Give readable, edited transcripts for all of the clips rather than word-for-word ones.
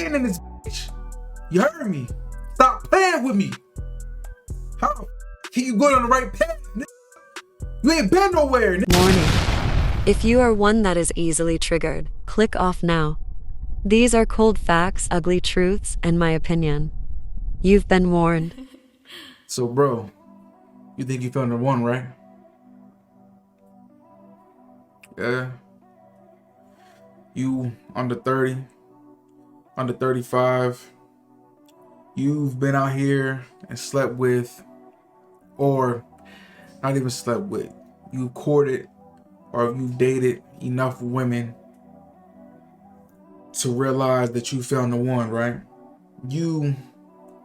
dating in this bitch. You heard me? Stop playing with me. How the can you go on the right path? You ain't been nowhere. Warning. If you are one that is easily triggered, click off now. These are cold facts, ugly truths, and my opinion. You've been warned. So, bro, you think you found the one, right? Yeah. You under 30, under 35. You've been out here and slept with, or not even slept with. You courted or you dated enough women to realize that you found the one, right? You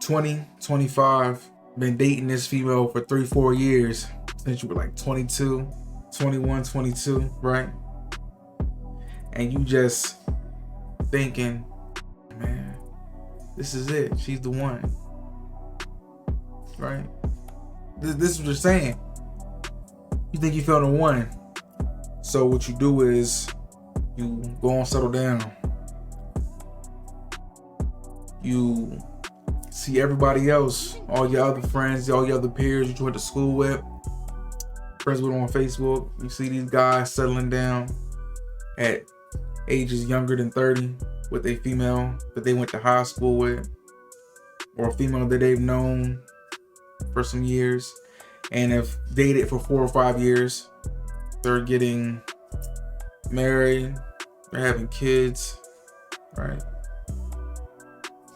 20, 25, been dating this female for 3-4 years since you were like 22, 21, 22, right? And you just thinking, man, this is it. She's the one, right? This is what you're saying. You think you found the one. So what you do is you go and settle down. You see everybody else, all your other friends, all your other peers you went to school with, friends with on Facebook. You see these guys settling down at ages younger than 30 with a female that they went to high school with, or a female that they've known for some years and have dated for 4 or 5 years. They're getting married, they're having kids, right?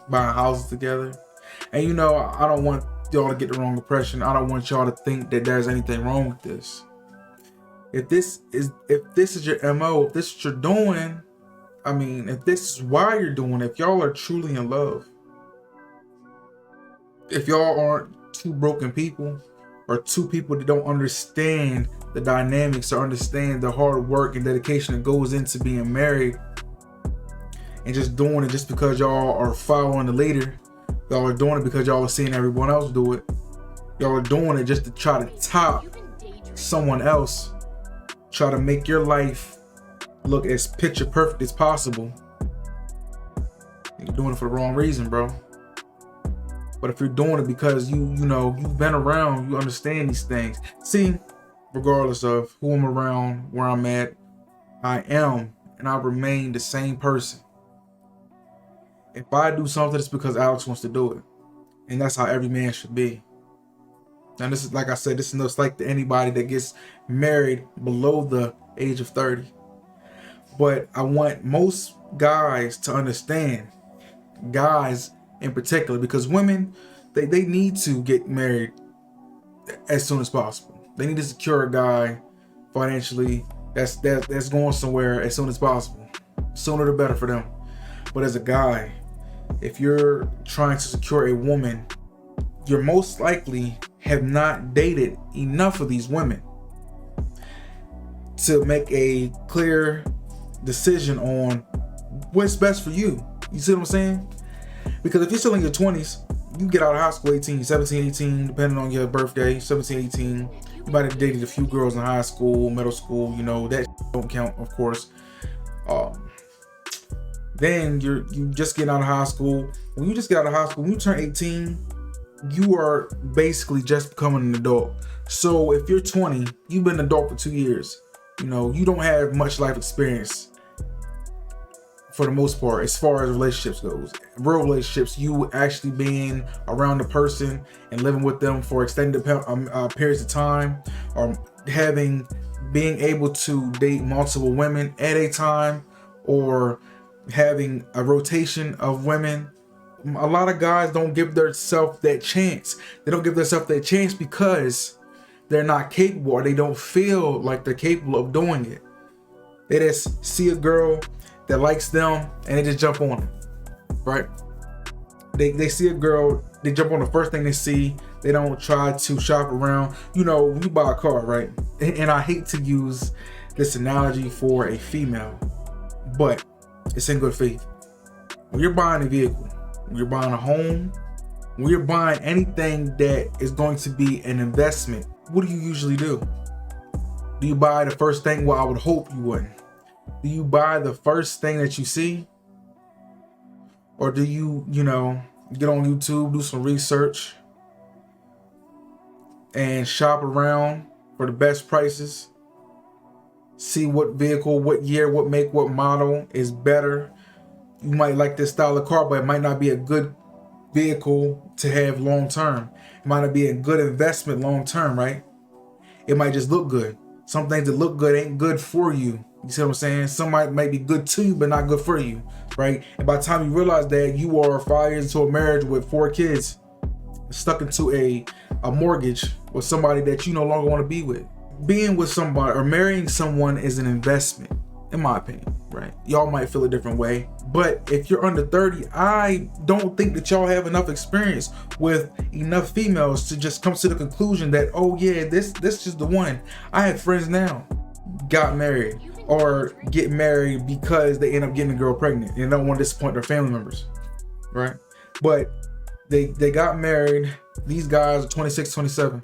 Buying houses together. And you know, I don't want y'all to get the wrong impression. I don't want y'all to think that there's anything wrong with this. If this is your MO, if this is what you're doing, I mean, if this is why you're doing it, if y'all are truly in love, if y'all aren't two broken people or two people that don't understand the dynamics or understand the hard work and dedication that goes into being married and just doing it just because y'all are following the leader, y'all are doing it because y'all are seeing everyone else do it, y'all are doing it just to try to top someone else, try to make your life look as picture perfect as possible. You're doing it for the wrong reason, bro. But if you're doing it because you know you've been around, you understand these things. See, regardless of who I'm around, where I'm at, I am and I remain the same person. If I do something, it's because Alex wants to do it, and that's how every man should be. And this is, like I said, this is no slight to anybody that gets married below the age of 30. But I want most guys to understand, guys in particular, because women, they need to get married as soon as possible. They need to secure a guy financially that's going somewhere as soon as possible. Sooner the better for them. But as a guy, if you're trying to secure a woman, you're most likely have not dated enough of these women to make a clear decision on what's best for you. You see what I'm saying? Because if you're still in your 20s, you get out of high school 18, 17, 18, depending on your birthday, 17, 18. You might have dated a few girls in high school, middle school, you know, that don't count, of course. Then you just get out of high school. When you just get out of high school, when you turn 18, you are basically just becoming an adult. So if you're 20, you've been an adult for 2 years. You know, you don't have much life experience for the most part as far as relationships goes. Real relationships, you actually being around the person and living with them for extended periods of time, or being able to date multiple women at a time, or having a rotation of women. A lot of guys don't give themselves that chance. They don't give themselves that chance because they're not capable, or they don't feel like they're capable of doing it. They just see a girl that likes them and they just jump on it, right? They see a girl, they jump on the first thing they see. They don't try to shop around. You know, when you buy a car, right? And I hate to use this analogy for a female, but it's in good faith. When you're buying a vehicle, when you're buying a home, when you're buying anything that is going to be an investment, what do you usually do? Do you buy the first thing? Well, I would hope you wouldn't. Do you buy the first thing that you see? Or do you, get on YouTube, do some research, and shop around for the best prices? See what vehicle, what year, what make, what model is better. You might like this style of car, but it might not be a good vehicle to have long term. It might not be a good investment long term, right? It might just look good. Some things that look good ain't good for you. You see what I'm saying? Some might be good to you, but not good for you, right? And by the time you realize that, you are 5 years into a marriage with 4 kids, stuck into a mortgage with somebody that you no longer want to be with. Being with somebody or marrying someone is an investment, in my opinion, right? Y'all might feel a different way, but if you're under 30, I don't think that y'all have enough experience with enough females to just come to the conclusion that, oh yeah, this is the one. I have friends now got married or get married because they end up getting a girl pregnant and don't want to disappoint their family members, right? But they got married. These guys are 26, 27.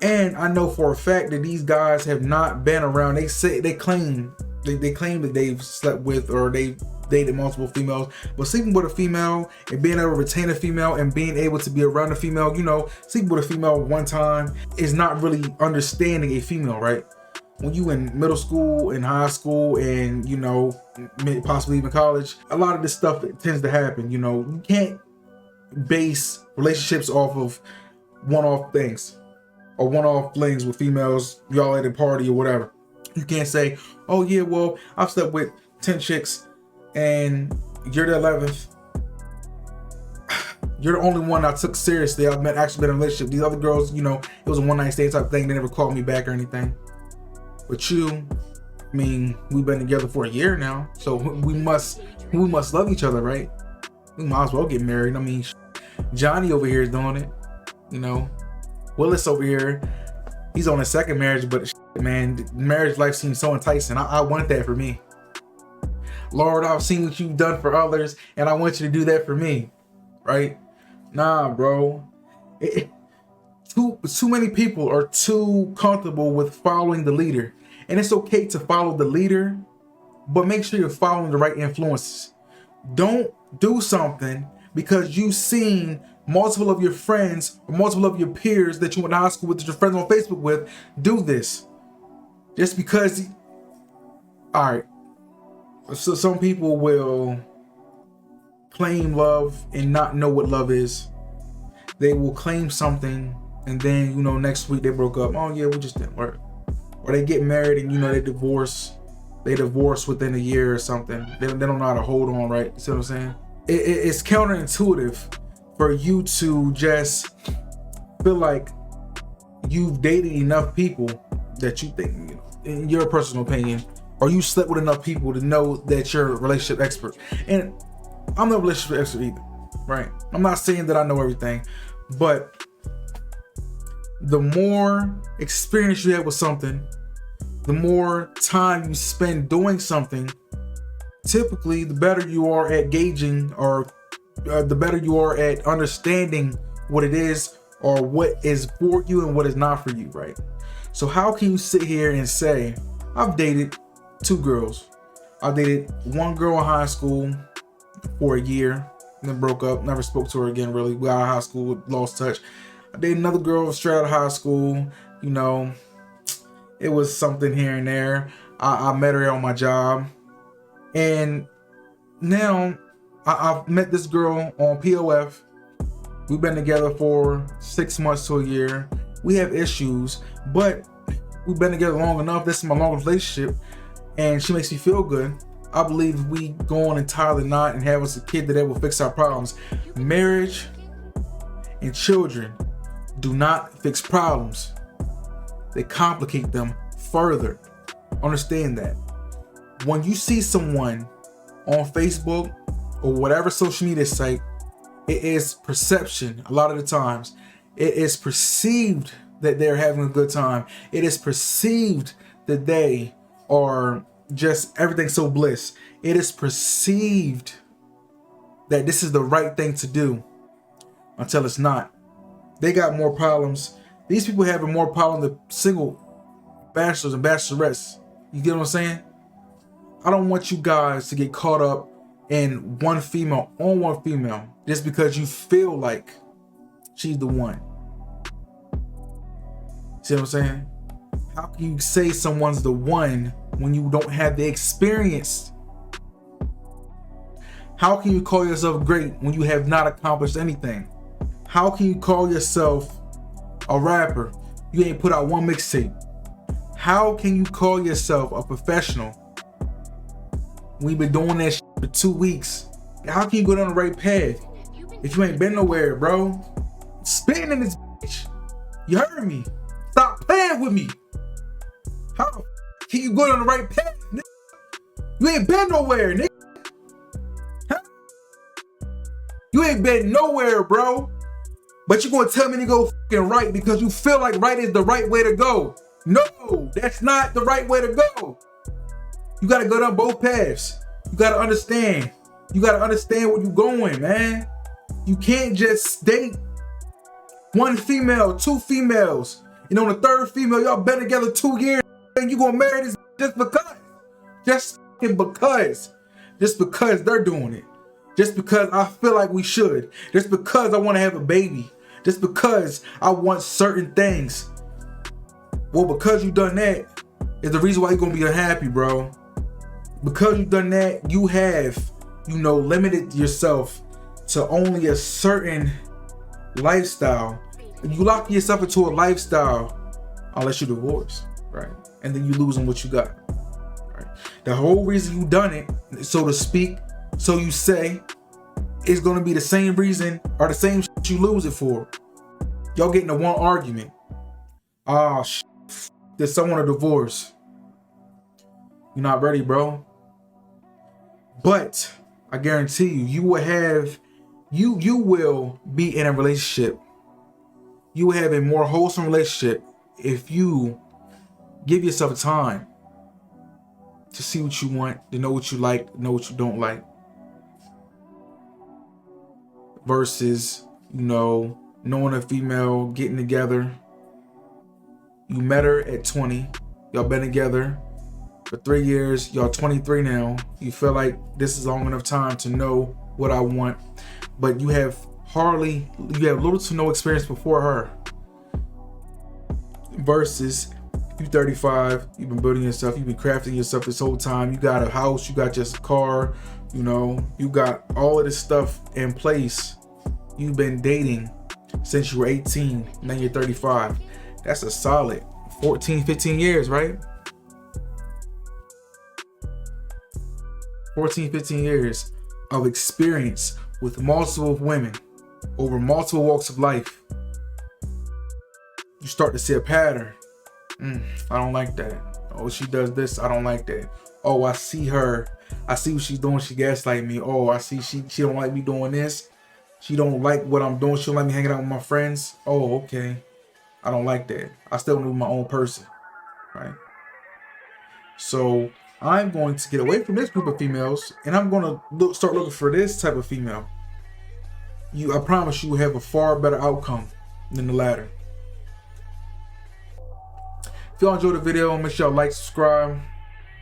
And I know for a fact that these guys have not been around. They claim that they've slept with or they dated multiple females. But sleeping with a female and being able to retain a female and being able to be around a female, sleeping with a female one time is not really understanding a female, right? When you in middle school and high school and possibly even college, a lot of this stuff tends to happen. You can't base relationships off of one-off things or one-off flings with females, y'all at a party or whatever. You can't say, oh yeah, well, I've slept with 10 chicks and you're the 11th. You're the only one I took seriously. I've actually been in a relationship. These other girls, it was a one-night stand type thing. They never called me back or anything. But you, we've been together for a year now, so we must love each other, right? We might as well get married. Johnny over here is doing it, Willis over here, he's on his second marriage, but man, marriage life seems so enticing. I want that for me. Lord, I've seen what you've done for others, and I want you to do that for me, right? Nah, bro. Too many people are too comfortable with following the leader. And it's okay to follow the leader, but make sure you're following the right influences. Don't do something because you've seen multiple of your friends or multiple of your peers that you went to high school with, that your friends on Facebook with, do this. Just because, all right. So some people will claim love and not know what love is. They will claim something and then, next week they broke up. Oh yeah, we just didn't work. Or they get married and, they divorce. They divorce within a year or something. They don't know how to hold on, right? You see what I'm saying? It's counterintuitive for you to just feel like you've dated enough people that you think, in your personal opinion, or you slept with enough people to know that you're a relationship expert. And I'm not a relationship expert either, right? I'm not saying that I know everything, but the more experience you have with something, the more time you spend doing something, typically the better you are at gauging or the better you are at understanding what it is or what is for you and what is not for you, right? So how can you sit here and say, I've dated 2 girls. I dated one girl in high school for a year and then broke up, never spoke to her again really. We got out of high school, lost touch. I dated another girl straight out of high school, it was something here and there. I met her on my job. And now I've met this girl on POF. We've been together for 6 months to a year. We have issues, but we've been together long enough. This is my longest relationship, and she makes me feel good. I believe if we go on and tie the knot and have us a kid, that will fix our problems. Marriage and children do not fix problems. They complicate them further. Understand that. When you see someone on Facebook or whatever social media site, it is perception a lot of the times. It is perceived that they're having a good time. It is perceived that they are just everything so bliss. It is perceived that this is the right thing to do until it's not. They got more problems. These people having more problems than single bachelors and bachelorettes. You get what I'm saying? I don't want you guys to get caught up and one female on one female just because you feel like she's the one. See what I'm saying? How can you say someone's the one when you don't have the experience? How can you call yourself great when you have not accomplished anything? How can you call yourself a rapper? You ain't put out one mixtape. How can you call yourself a professional? We've been doing that shit for 2 weeks. How can you go down the right path if you ain't been nowhere, bro? Spitting in this bitch. You heard me. Stop playing with me. How the f can you go down the right path, nigga? You ain't been nowhere, nigga. Huh? You ain't been nowhere, bro. But you gonna tell me to go fucking right because you feel like right is the right way to go. No, that's not the right way to go. You gotta go down both paths. You gotta understand. You gotta understand where you're going, man. You can't just date one female, two females, and on the third female, y'all been together 2 years, and you gonna marry this just because. Just because. Just because they're doing it. Just because I feel like we should. Just because I want to have a baby. Just because I want certain things. Well, because you done that is the reason why you're gonna be unhappy, bro. Because you done that, you have, limited yourself to only a certain lifestyle. You lock yourself into a lifestyle unless you divorce, right? And then you losing what you got, right? The whole reason you done it, so to speak, so you say, is gonna be the same reason or the same shit you lose it for. Y'all getting in one argument. There's someone a divorce. You're not ready, bro. But I guarantee you will be in a relationship. You will have a more wholesome relationship if you give yourself time to see what you want, to know what you like, know what you don't like. Versus, knowing a female, getting together. You met her at 20. Y'all been together for 3 years. Y'all 23 now. You feel like this is long enough time to know what I want. But you have little to no experience before her. Versus you 35, you've been building yourself, you've been crafting yourself this whole time. You got a house, you got just a car, you got all of this stuff in place. You've been dating since you were 18, now you're 35. That's a solid 14, 15 years, right? 14, 15 years of experience with multiple women over multiple walks of life. You start to see a pattern. I don't like that. Oh, she does this. I don't like that. Oh, I see her. I see what she's doing. She gaslight me. Oh, I see she don't like me doing this. She don't like what I'm doing. She don't like me hanging out with my friends. Oh, okay. I don't like that. I still want to be my own person, right? So I'm going to get away from this group of females, and I'm going to start looking for this type of female. I promise you will have a far better outcome than the latter. If y'all enjoyed the video, make sure y'all like, subscribe.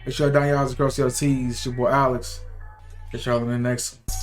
Make sure y'all down your eyes across your T's. It's your boy Alex. Catch y'all in the next one.